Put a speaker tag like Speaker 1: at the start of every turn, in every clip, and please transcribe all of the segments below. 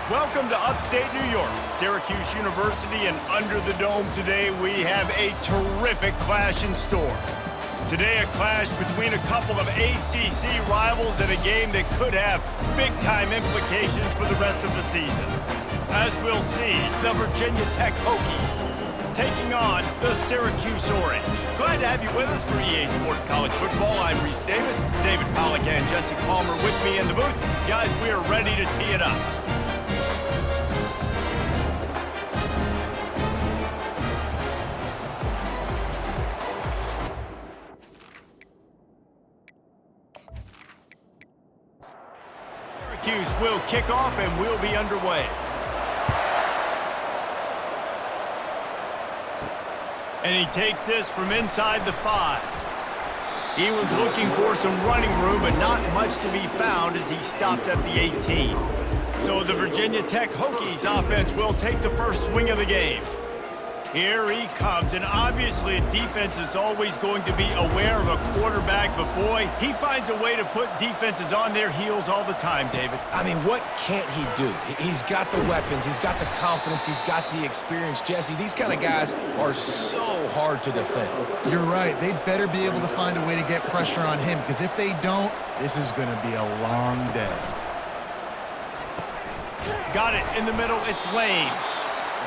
Speaker 1: Welcome to upstate New York, Syracuse University, and under the dome today we have a terrific clash in store. Today a clash between a couple of ACC rivals in a game that could have big-time implications for the rest of the season. As we'll see, the Virginia Tech Hokies taking on the Syracuse Orange. Glad to have you with us for EA Sports College Football. I'm Reese Davis, David Pollack and Jesse Palmer with me in the booth. Guys, we are ready to tee it up. Syracuse will kick off and we'll be underway. And he takes this from inside the 5. He was looking for some running room, but not much to be found as he stopped at the 18. So the Virginia Tech Hokies offense will take the first swing of the game. Here he comes, and obviously a defense is always going to be aware of a quarterback, but boy, he finds a way to put defenses on their heels all the time, David.
Speaker 2: I mean, what can't he do? He's got the weapons, he's got the confidence, he's got the experience. Jesse, these kind of guys are so hard to defend.
Speaker 3: You're right. They'd better be able to find a way to get pressure on him, because if they don't, this is going to be a long day.
Speaker 1: Got it in the middle, it's Lane.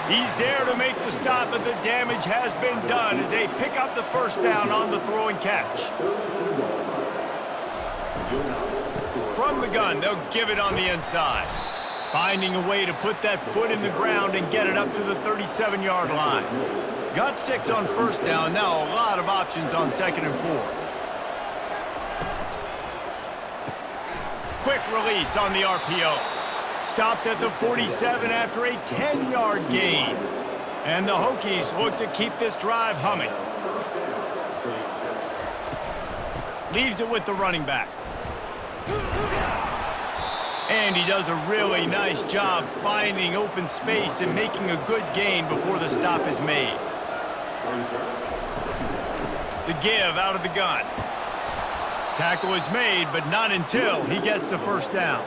Speaker 1: He's there to make the stop, but the damage has been done as they pick up the first down on the throw and catch. From the gun, they'll give it on the inside. Finding a way to put that foot in the ground and get it up to the 37-yard line. Got 6 on first down, now a lot of options on 2nd and 4. Quick release on the RPO. Stopped at the 47 after a 10-yard gain. And the Hokies look to keep this drive humming. Leaves it with the running back. And he does a really nice job finding open space and making a good gain before the stop is made. The give out of the gun. Tackle is made, but not until he gets the first down.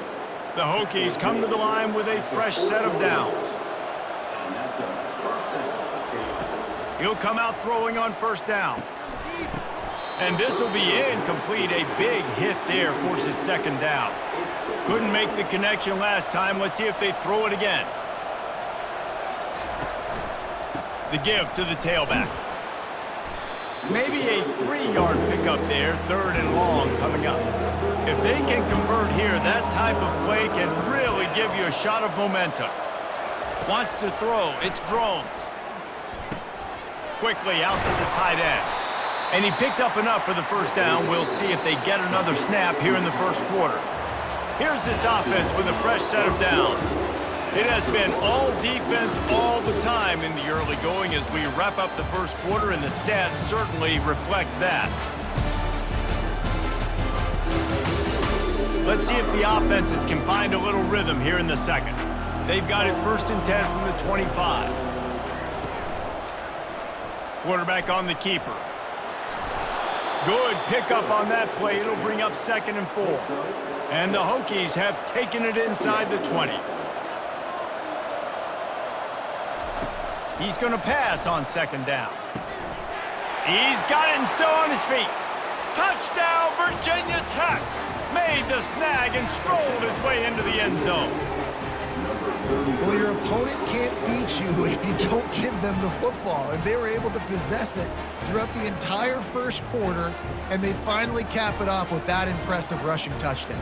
Speaker 1: The Hokies come to the line with a fresh set of downs. He'll come out throwing on first down. And this will be incomplete. A big hit there forces 2nd down. Couldn't make the connection last time. Let's see if they throw it again. The give to the tailback. Maybe a 3-yard pickup there, 3rd and long coming up. If they can convert here, that type of play can really give you a shot of momentum. Wants to throw, it's Drones. Quickly out to the tight end. And he picks up enough for the first down. We'll see if they get another snap here in the first quarter. Here's this offense with a fresh set of downs. It has been all defense all the time in the early going as we wrap up the first quarter, and the stats certainly reflect that. Let's see if the offenses can find a little rhythm here in the second. They've got it 1st and 10 from the 25. Quarterback on the keeper. Good pickup on that play. It'll bring up 2nd and 4. And the Hokies have taken it inside the 20. He's going to pass on 2nd down. He's got it and still on his feet. Touchdown, Virginia Tech! Made the snag and strolled his way into the end zone.
Speaker 3: Well, your opponent can't beat you if you don't give them the football. And they were able to possess it throughout the entire first quarter, and they finally cap it off with that impressive rushing touchdown.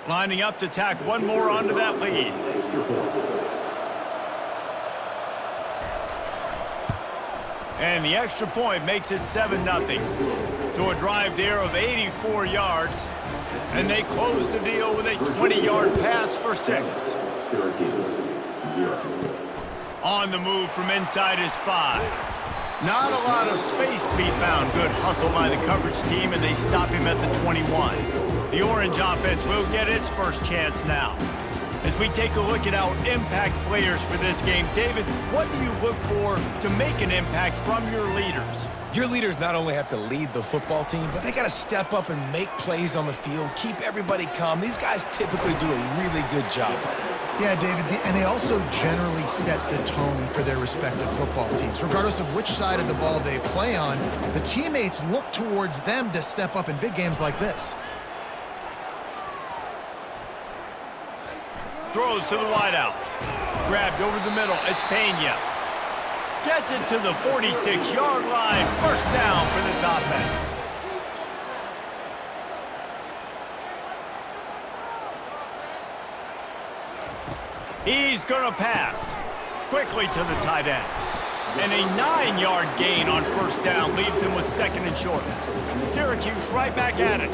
Speaker 1: Lining up to tack one more onto that lead. And the extra point makes it 7-0. So a drive there of 84 yards. And they close the deal with a 20-yard pass for 6. On the move from inside his 5. Not a lot of space to be found. Good hustle by the coverage team, and they stop him at the 21. The Orange offense will get its first chance now. As we take a look at our impact players for this game, David, what do you look for to make an impact from your leaders?
Speaker 2: Your leaders not only have to lead the football team, but they got to step up and make plays on the field, keep everybody calm. These guys typically do a really good job of it.
Speaker 3: Yeah, David, and they also generally set the tone for their respective football teams. Regardless of which side of the ball they play on, the teammates look towards them to step up in big games like this.
Speaker 1: Throws to the wideout. Grabbed over the middle. It's Pena. Gets it to the 46-yard line. First down for this offense. He's going to pass. Quickly to the tight end. And a 9-yard gain on first down leaves him with second and short. Syracuse right back at it.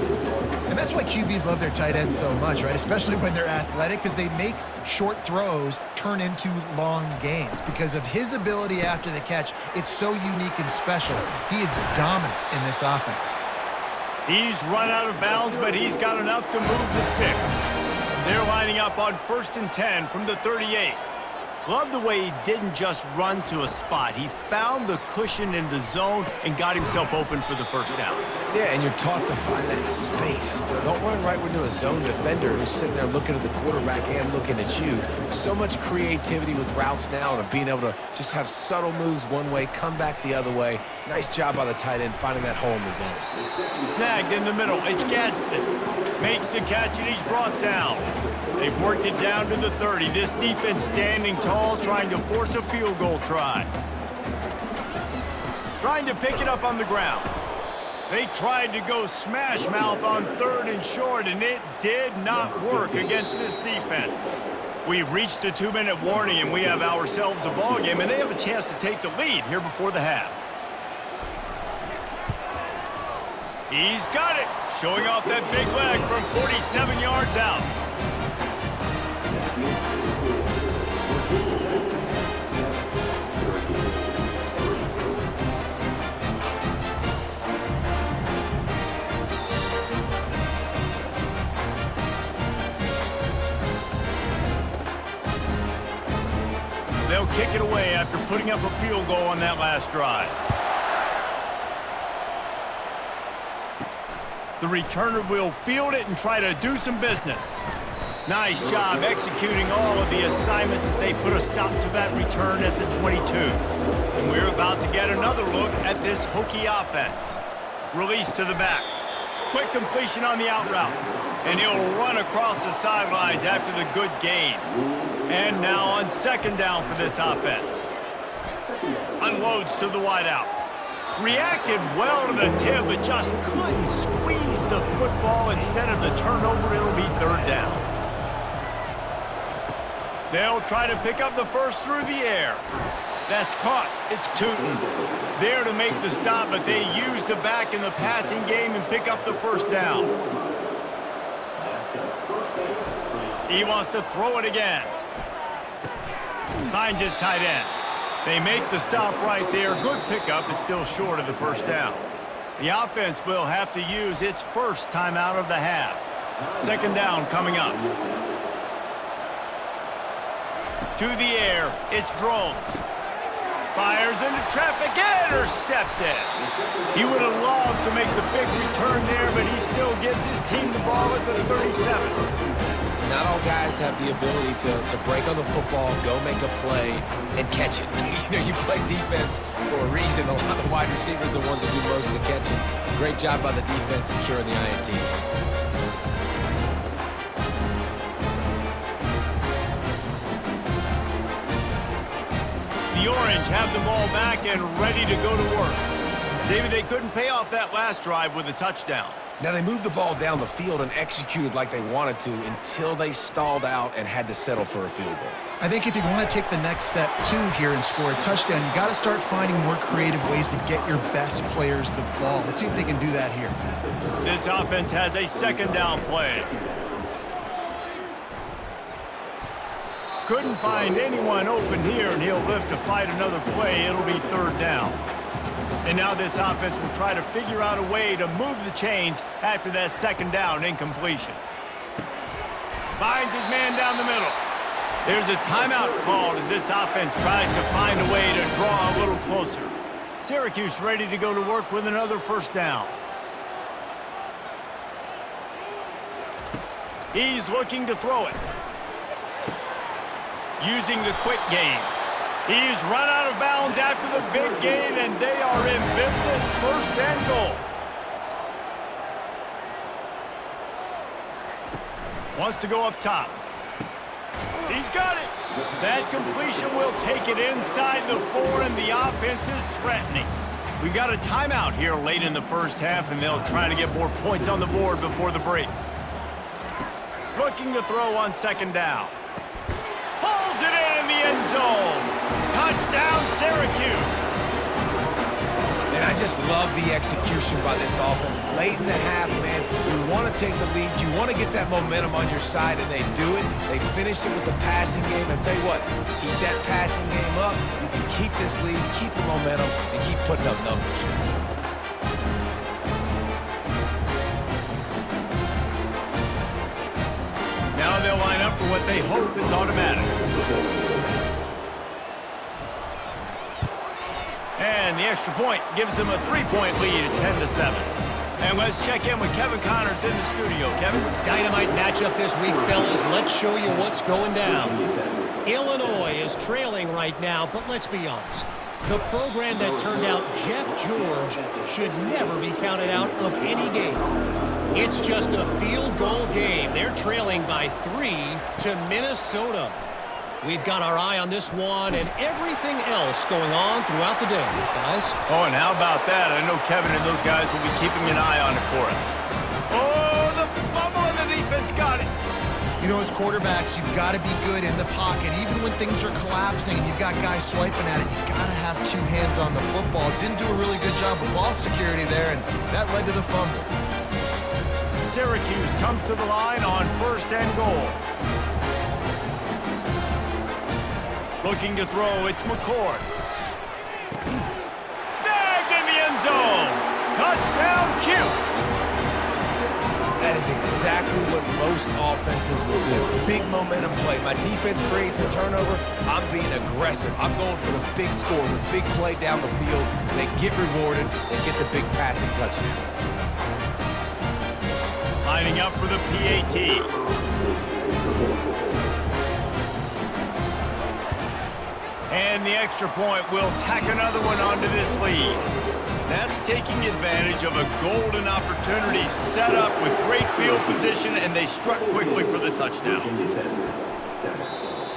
Speaker 3: And that's why QBs love their tight ends so much, right? Especially when they're athletic, because they make short throws turn into long gains. Because of his ability after the catch, it's so unique and special. He is dominant in this offense.
Speaker 1: He's run out of bounds, but he's got enough to move the sticks. They're lining up on 1st and 10 from the 38. Love the way he didn't just run to a spot. He found the cushion in the zone and got himself open for the first down.
Speaker 2: Yeah, and you're taught to find that space. Don't run right into a zone defender who's sitting there looking at the quarterback and looking at you. So much creativity with routes now and being able to just have subtle moves one way, come back the other way. Nice job by the tight end finding that hole in the zone.
Speaker 1: Snagged in the middle. It's Gadsden. Makes the catch and he's brought down. They've worked it down to the 30. This defense standing tall, trying to force a field goal try. Trying to pick it up on the ground. They tried to go smash mouth on 3rd and short, and it did not work against this defense. We've reached the 2-minute warning, and we have ourselves a ball game, and they have a chance to take the lead here before the half. He's got it, showing off that big leg from 47 yards out. They'll kick it away after putting up a field goal on that last drive. The returner will field it and try to do some business. Nice job executing all of the assignments as they put a stop to that return at the 22. And we're about to get another look at this Hokie offense. Release to the back. Quick completion on the out route. And he'll run across the sidelines after the good gain. And now on 2nd down for this offense. Unloads to the wideout. Reacted well to the tip, but just couldn't squeeze the football. Instead of the turnover, it'll be 3rd down. They'll try to pick up the first through the air. That's caught. It's Tootin. There to make the stop, but they use the back in the passing game and pick up the first down. He wants to throw it again. Finds his tight end. They make the stop right there. Good pickup. It's still short of the first down. The offense will have to use its first timeout of the half. 2nd down coming up. To the air. It's Drones. Fires into traffic. Intercepted. He would have loved to make the big return there, but he still gives his team the ball at the 37.
Speaker 2: Not all guys have the ability to break on the football, go make a play, and catch it. You play defense for a reason. A lot of the wide receivers are the ones that do most of the catching. Great job by the defense securing the INT.
Speaker 1: The Orange have the ball back and ready to go to work. David, they couldn't pay off that last drive with a touchdown.
Speaker 2: Now, they moved the ball down the field and executed like they wanted to until they stalled out and had to settle for a field goal.
Speaker 3: I think if you want to take the next step, too, here and score a touchdown, you got to start finding more creative ways to get your best players the ball. Let's see if they can do that here.
Speaker 1: This offense has a 2nd down play. Couldn't find anyone open here, and he'll live to fight another play. It'll be 3rd down. And now this offense will try to figure out a way to move the chains after that 2nd down incompletion. Finds his man down the middle. There's a timeout called as this offense tries to find a way to draw a little closer. Syracuse ready to go to work with another first down. He's looking to throw it. Using the quick game. He's run out of bounds after the big gain, and they are in business, first and goal. Wants to go up top. He's got it. That completion will take it inside the 4, and the offense is threatening. We've got a timeout here late in the first half, and they'll try to get more points on the board before the break. Looking to throw on second down. Pulls it in the end zone. Touchdown, Syracuse.
Speaker 2: And I just love the execution by this offense. Late in the half, man, you want to take the lead. You want to get that momentum on your side, and they do it. They finish it with the passing game. And I'll tell you what, keep that passing game up. You can keep this lead, keep the momentum, and keep putting up numbers.
Speaker 1: Now they'll line up for what they hope is automatic. And the extra point gives them a 3-point lead at 10-7. And let's check in with Kevin Connors in the studio. Kevin?
Speaker 4: Dynamite matchup this week, fellas. Let's show you what's going down. Illinois is trailing right now, but let's be honest. The program that turned out Jeff George should never be counted out of any game. It's just a field goal game. They're trailing by 3 to Minnesota. We've got our eye on this one and everything else going on throughout the day, guys.
Speaker 1: Oh, and how about that? I know Kevin and those guys will be keeping an eye on it for us. Oh, the fumble and the defense got it.
Speaker 3: You know, as quarterbacks, you've got to be good in the pocket. Even when things are collapsing and you've got guys swiping at it, you've got to have 2 hands on the football. Didn't do a really good job with ball security there, and that led to the fumble.
Speaker 1: Syracuse comes to the line on first and goal. Looking to throw, it's McCord. Snagged in the end zone. Touchdown, Cuse.
Speaker 2: That is exactly what most offenses will do. Big momentum play. My defense creates a turnover. I'm being aggressive. I'm going for the big score, the big play down the field. They get rewarded. They get the big passing touchdown.
Speaker 1: Lining up for the PAT. And the extra point will tack another one onto this lead. That's taking advantage of a golden opportunity set up with great field position, and they struck quickly for the touchdown.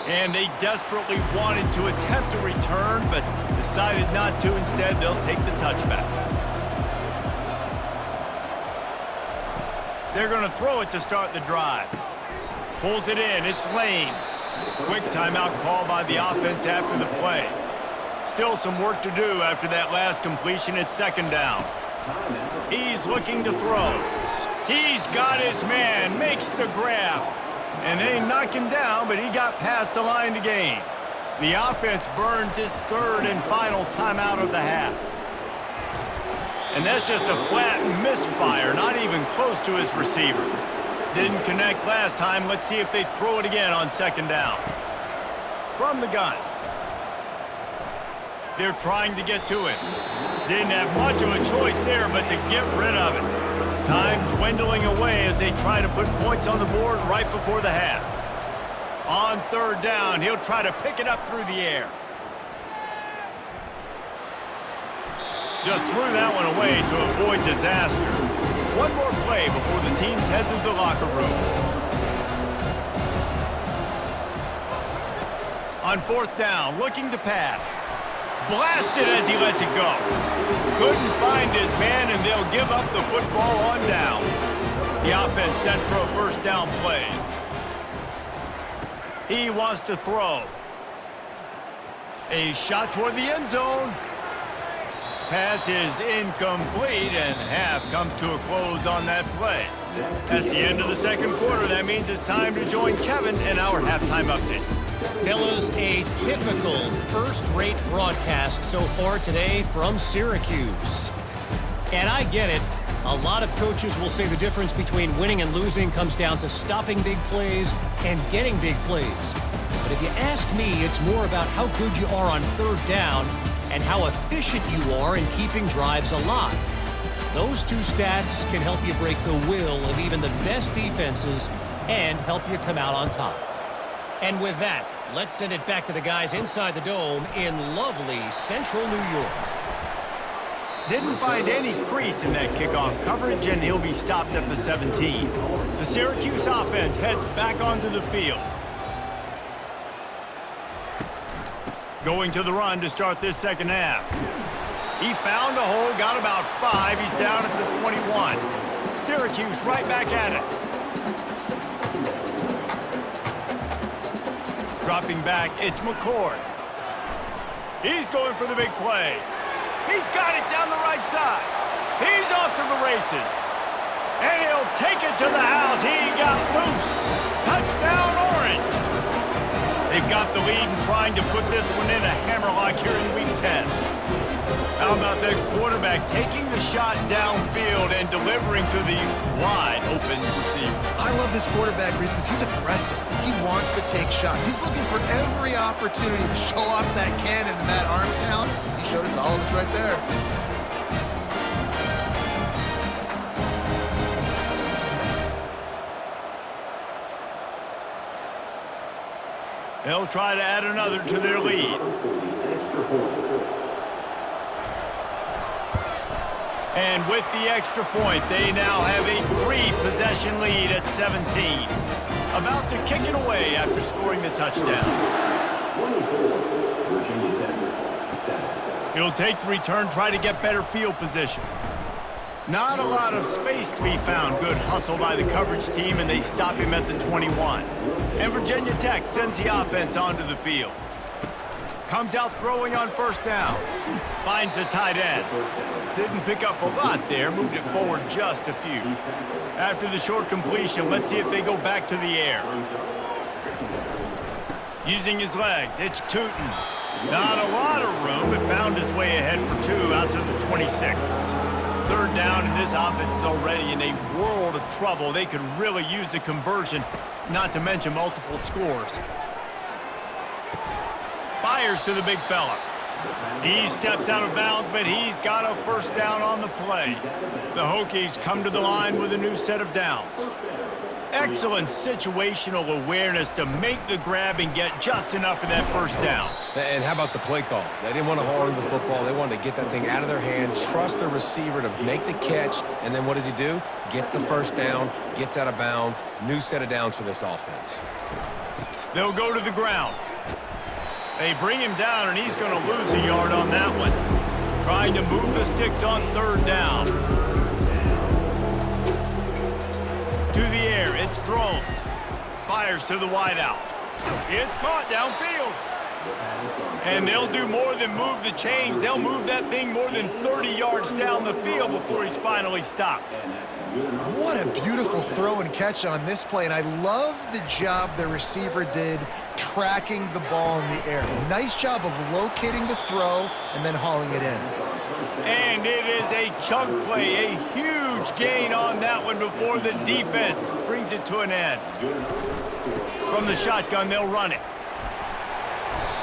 Speaker 1: And they desperately wanted to attempt a return, but decided not to. Instead, they'll take the touchback. They're going to throw it to start the drive. Pulls it in. It's Lane. Quick timeout call by the offense after the play. Still some work to do after that last completion at second down. He's looking to throw. He's got his man. Makes the grab. And they knock him down, but he got past the line to gain. The offense burns its 3rd and final timeout of the half. And that's just a flat misfire, not even close to his receiver. Didn't connect last time. Let's see if they throw it again on second down. From the gun. They're trying to get to it. Didn't have much of a choice there, but to get rid of it. Time dwindling away as they try to put points on the board right before the half. On 3rd down, he'll try to pick it up through the air. Just threw that one away to avoid disaster. One more play before the teams head to the locker rooms. On 4th down, looking to pass. Blasted as he lets it go. Couldn't find his man, and they'll give up the football on downs. The offense sent for a first down play. He wants to throw. A shot toward the end zone. Pass is incomplete, and half comes to a close on that play. That's the end of the second quarter. That means it's time to join Kevin in our halftime update.
Speaker 4: Fellas, a typical first-rate broadcast so far today from Syracuse. And I get it. A lot of coaches will say the difference between winning and losing comes down to stopping big plays and getting big plays. But if you ask me, it's more about how good you are on third down and how efficient you are in keeping drives alive. Those two stats can help you break the will of even the best defenses and help you come out on top. And with that, let's send it back to the guys inside the dome in lovely central New York.
Speaker 1: Didn't find any crease in that kickoff coverage, and he'll be stopped at the 17. The Syracuse offense heads back onto the field. Going to the run to start this second half. He found a hole, got about 5. He's down at the 21. Syracuse right back at it. Dropping back, it's McCord. He's going for the big play. He's got it down the right side. He's off to the races. And he'll take it to the house. He got loose. Touchdown, Orange. They've got the lead and trying to put this one in a hammerlock here in Week 10. How about that quarterback taking the shot downfield and delivering to the wide open receiver?
Speaker 3: I love this quarterback, Reese, because he's aggressive. He wants to take shots. He's looking for every opportunity to show off that cannon and that arm talent. He showed it to all of us right there.
Speaker 1: They'll try to add another to their lead. And with the extra point, they now have a 3-possession lead at 17. About to kick it away after scoring the touchdown. He'll take the return, try to get better field position. Not a lot of space to be found. Good hustle by the coverage team, and they stop him at the 21. And Virginia Tech sends the offense onto the field. Comes out throwing on first down. Finds the tight end. Didn't pick up a lot there. Moved it forward just a few. After the short completion, let's see if they go back to the air. Using his legs, it's Tootin. Not a lot of room, but found his way ahead for 2 out to the 26. Third down, and this offense is already in a world of trouble. They could really use a conversion, not to mention multiple scores. Fires to the big fella. He steps out of bounds, but he's got a first down on the play. The Hokies come to the line with a new set of downs. Excellent situational awareness to make the grab and get just enough of that first down.
Speaker 2: And how about the play call? They didn't want to hold on to the football. They wanted to get that thing out of their hand, trust the receiver to make the catch, and then what does he do? Gets the first down, gets out of bounds. New set of downs for this offense.
Speaker 1: They'll go to the ground. They bring him down, and he's going to lose a yard on that one. Trying to move the sticks on third down. To the air, it's Drones. Fires to the wideout. It's caught downfield. And they'll do more than move the chains. They'll move that thing more than 30 yards down the field before he's finally stopped.
Speaker 3: What a beautiful throw and catch on this play, and I love the job the receiver did tracking the ball in the air. Nice job of locating the throw and then hauling it in.
Speaker 1: And it is a chunk play, a huge gain on that one before the defense brings it to an end. From the shotgun, they'll run it.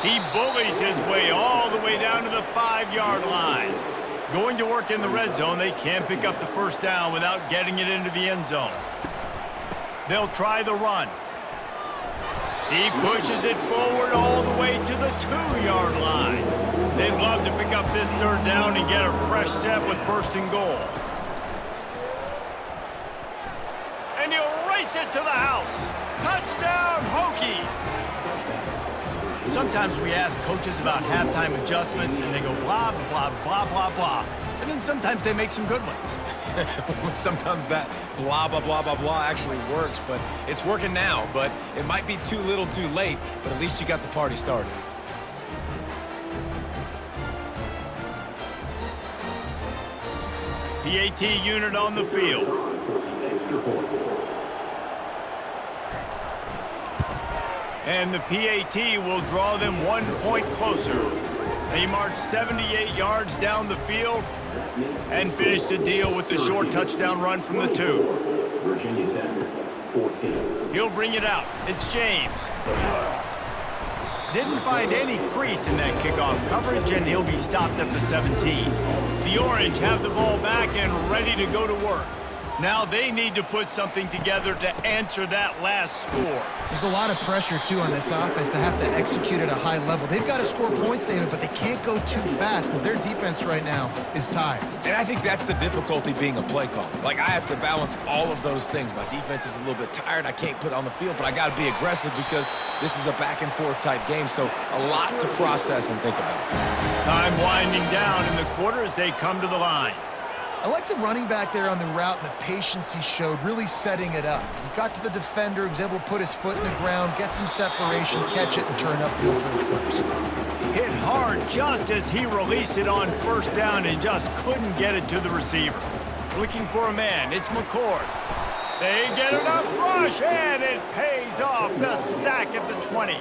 Speaker 1: He bullies his way all the way down to the 5-yard line. Going to work in the red zone, they can't pick up the first down without getting it into the end zone. They'll try the run. He pushes it forward all the way to the 2-yard line. They'd love to pick up this third down and get a fresh set with first and goal. And he'll race it to the house. Touchdown, Hokies! Sometimes we ask coaches about halftime adjustments, and they go blah, blah, blah, blah, blah. And then sometimes they make some good ones.
Speaker 2: Sometimes that blah, blah, blah, blah, blah actually works, but it's working now. But it might be too little too late, but at least you got the party started.
Speaker 1: PAT unit on the field. And the PAT will draw them 1 point closer. They march 78 yards down the field and finish the deal with the short touchdown run from the 2. He'll bring it out. It's James. Didn't find any crease in that kickoff coverage, and he'll be stopped at the 17. The Orange have the ball back and ready to go to work. Now they need to put something together to answer that last score.
Speaker 3: There's a lot of pressure, too, on this offense to have to execute at a high level. They've got to score points, David, but they can't go too fast because their defense right now is tired.
Speaker 2: And I think that's the difficulty being a play caller. Like, I have to balance all of those things. My defense is a little bit tired. I can't put it on the field, but I got to be aggressive because this is a back-and-forth type game, so a lot to process and think about.
Speaker 1: Time winding down in the quarter as they come to the line.
Speaker 3: I like the running back there on the route and the patience he showed, really setting it up. He got to the defender, he was able to put his foot in the ground, get some separation, catch it, and turn upfield for the first.
Speaker 1: Hit hard just as he released it on first down and just couldn't get it to the receiver. Looking for a man, it's McCord. They get enough rush, and it pays off. The sack at the 20.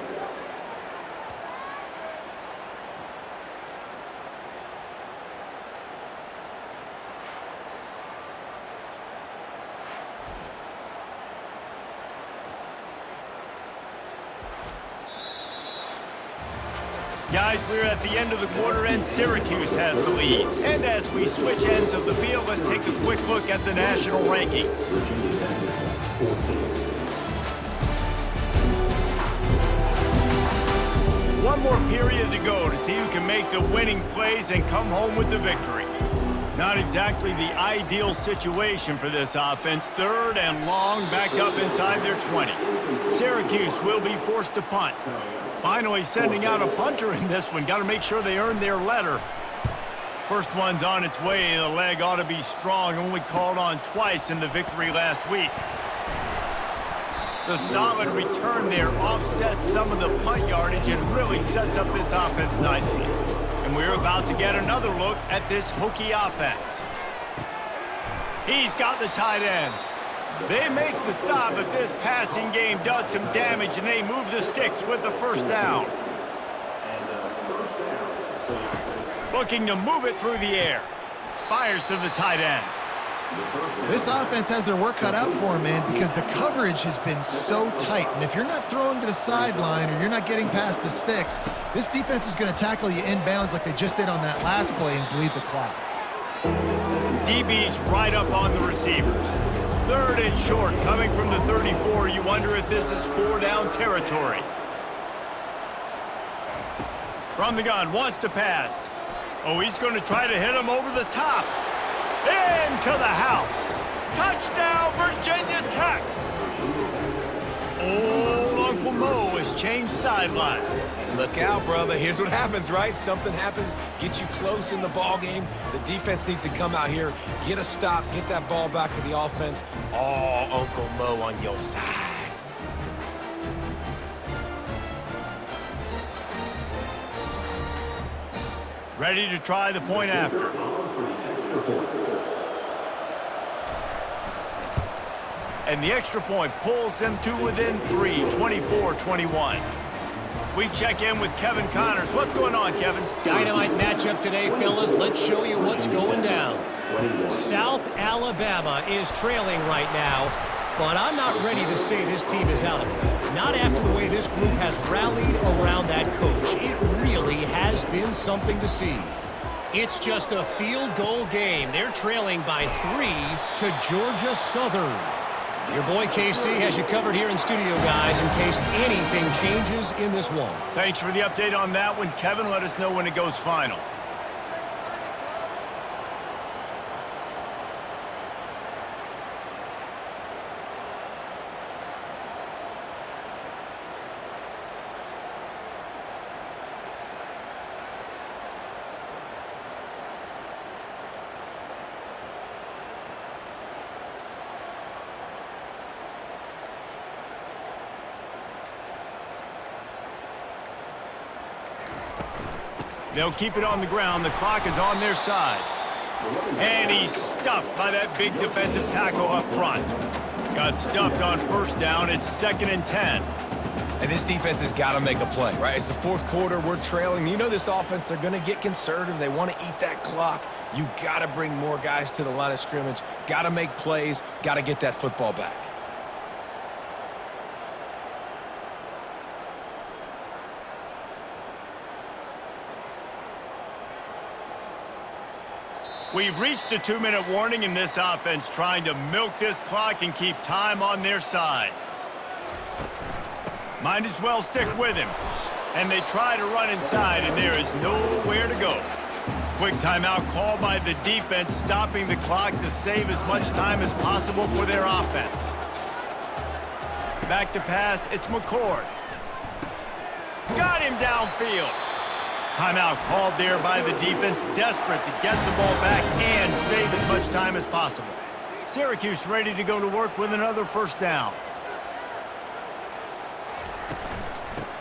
Speaker 1: Guys, we're at the end of the quarter, and Syracuse has the lead. And as we switch ends of the field, let's take a quick look at the national rankings. One more period to go to see who can make the winning plays and come home with the victory. Not exactly the ideal situation for this offense. Third and long, back up inside their 20. Syracuse will be forced to punt. Finally sending out a punter in this one. Got to make sure they earn their letter. First one's on its way. The leg ought to be strong. Only called on twice in the victory last week. The solid return there offsets some of the punt yardage and really sets up this offense nicely. And we're about to get another look at this Hokie offense. He's got the tight end. They make the stop, but this passing game does some damage, and they move the sticks with the first down. Looking to move it through the air. Fires to the tight end.
Speaker 3: This offense has their work cut out for them, man, because the coverage has been so tight. And if you're not throwing to the sideline or you're not getting past the sticks, this defense is going to tackle you inbounds like they just did on that last play and bleed the clock.
Speaker 1: DB's right up on the receivers. Third and short, coming from the 34. You wonder if this is 4-down territory. From the gun, wants to pass. Oh, he's going to try to hit him over the top. Into the house. Touchdown, Virginia Tech. Old Uncle Mo has changed sidelines.
Speaker 2: Look out, brother. Here's what happens, right? Something happens, get you close in the ball game. The defense needs to come out here, get a stop, get that ball back to the offense. Oh, Uncle Mo on your side.
Speaker 1: Ready to try the point after. And the extra point pulls them to within 3, 24-21. We check in with Kevin Connors. What's going on, Kevin?
Speaker 4: Dynamite matchup today, fellas. Let's show you what's going down. South Alabama is trailing right now, but I'm not ready to say this team is out of it. Not after the way this group has rallied around that coach. It really has been something to see. It's just a field goal game. They're trailing by 3 to Georgia Southern. Your boy KC has you covered here in studio, guys, in case anything changes in this one.
Speaker 1: Thanks for the update on that one, Kevin. Let us know when it goes final. They'll keep it on the ground. The clock is on their side. And he's stuffed by that big defensive tackle up front. Got stuffed on first down. It's 2nd and 10.
Speaker 2: And this defense has got to make a play, right? It's the fourth quarter. We're trailing. You know this offense, they're going to get conservative. They want to eat that clock. You got to bring more guys to the line of scrimmage. Got to make plays. Got to get that football back.
Speaker 1: We've reached a 2-minute warning in this offense, trying to milk this clock and keep time on their side. Might as well stick with him. And they try to run inside, and there is nowhere to go. Quick timeout called by the defense, stopping the clock to save as much time as possible for their offense. Back to pass, it's McCord. Got him downfield. Timeout called there by the defense, desperate to get the ball back and save as much time as possible. Syracuse ready to go to work with another first down.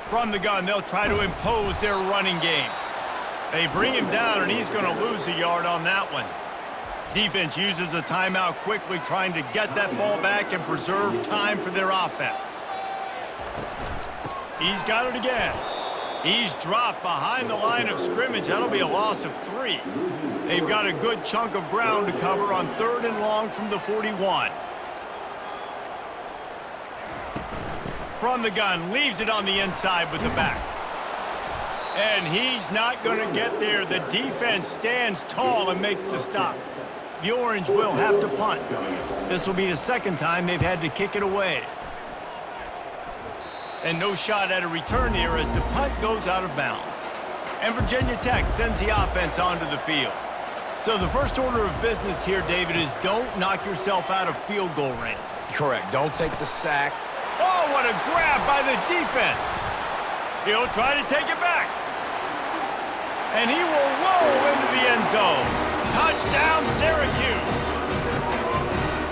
Speaker 1: From the gun, they'll try to impose their running game. They bring him down, and he's going to lose a yard on that one. Defense uses a timeout quickly, trying to get that ball back and preserve time for their offense. He's got it again. He's dropped behind the line of scrimmage. That'll be a loss of 3. They've got a good chunk of ground to cover on 3rd and long from the 41. From the gun, leaves it on the inside with the back. And he's not going to get there. The defense stands tall and makes the stop. The Orange will have to punt. This will be the second time they've had to kick it away. And no shot at a return here as the punt goes out of bounds. And Virginia Tech sends the offense onto the field. So the first order of business here, David, is don't knock yourself out of field goal range.
Speaker 2: Correct. Don't take the sack.
Speaker 1: Oh, what a grab by the defense. He'll try to take it back. And he will roll into the end zone. Touchdown, Syracuse.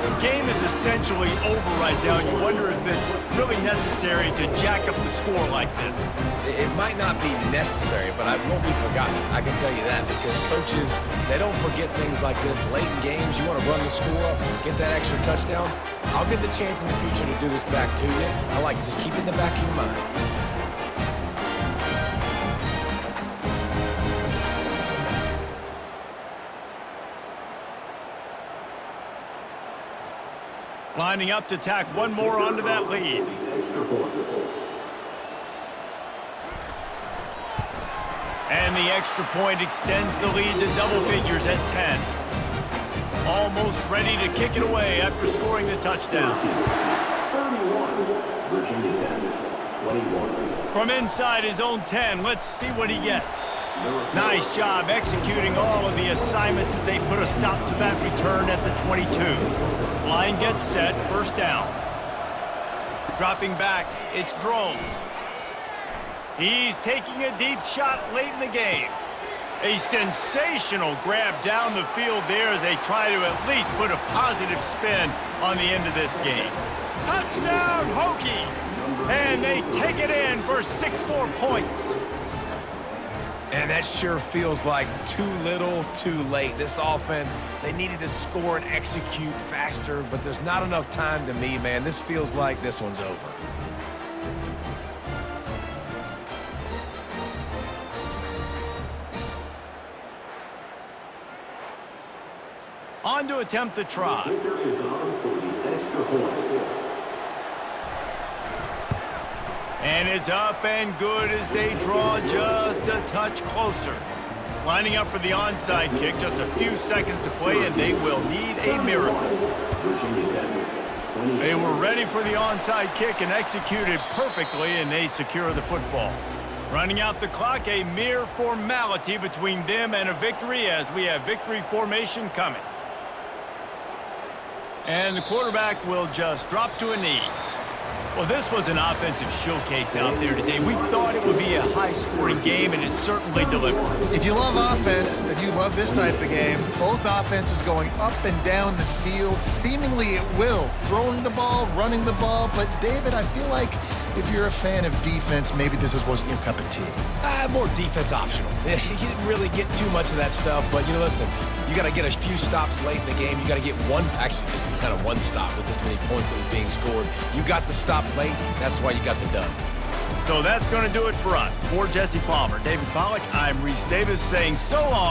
Speaker 1: The game is essentially over right now. You wonder if it's really necessary to jack up the score like this.
Speaker 2: It might not be necessary, but it won't be forgotten. I can tell you that, because coaches, they don't forget things like this. Late in games, you want to run the score up, get that extra touchdown. I'll get the chance in the future to do this back to you. I like it. Just keep it in the back of your mind.
Speaker 1: Lining up to tack one more onto that lead. And the extra point extends the lead to double figures at 10. Almost ready to kick it away after scoring the touchdown. From inside his own 10, let's see what he gets. Nice job executing all of the assignments as they put a stop to that return at the 22. Line gets set, first down. Dropping back, it's Drones. He's taking a deep shot late in the game. A sensational grab down the field there as they try to at least put a positive spin on the end of this game. Touchdown, Hokies! And they take it in for 6 more points.
Speaker 2: And that sure feels like too little, too late. This offense, they needed to score and execute faster, but there's not enough time to me, man. This feels like this one's over.
Speaker 1: On to attempt the try. And it's up and good as they draw just a touch closer. Lining up for the onside kick, just a few seconds to play, and they will need a miracle. They were ready for the onside kick and executed perfectly, and they secure the football. Running out the clock, a mere formality between them and a victory as we have victory formation coming. And the quarterback will just drop to a knee. Well, this was an offensive showcase out there today. We thought it would be a high-scoring game, and it certainly delivered.
Speaker 3: If you love offense, then you love this type of game. Both offenses going up and down the field, seemingly at will. Throwing the ball, running the ball. But, David, I feel like if you're a fan of defense, maybe this wasn't your cup of tea.
Speaker 2: More defense optional. You didn't really get too much of that stuff, but, listen, you got to get a few stops late in the game. You got to get just kind of one stop with this many points that was being scored. You got the stop late. That's why you got the dub.
Speaker 1: So that's going to do it for us. For Jesse Palmer, David Pollack, I'm Reese Davis saying so long.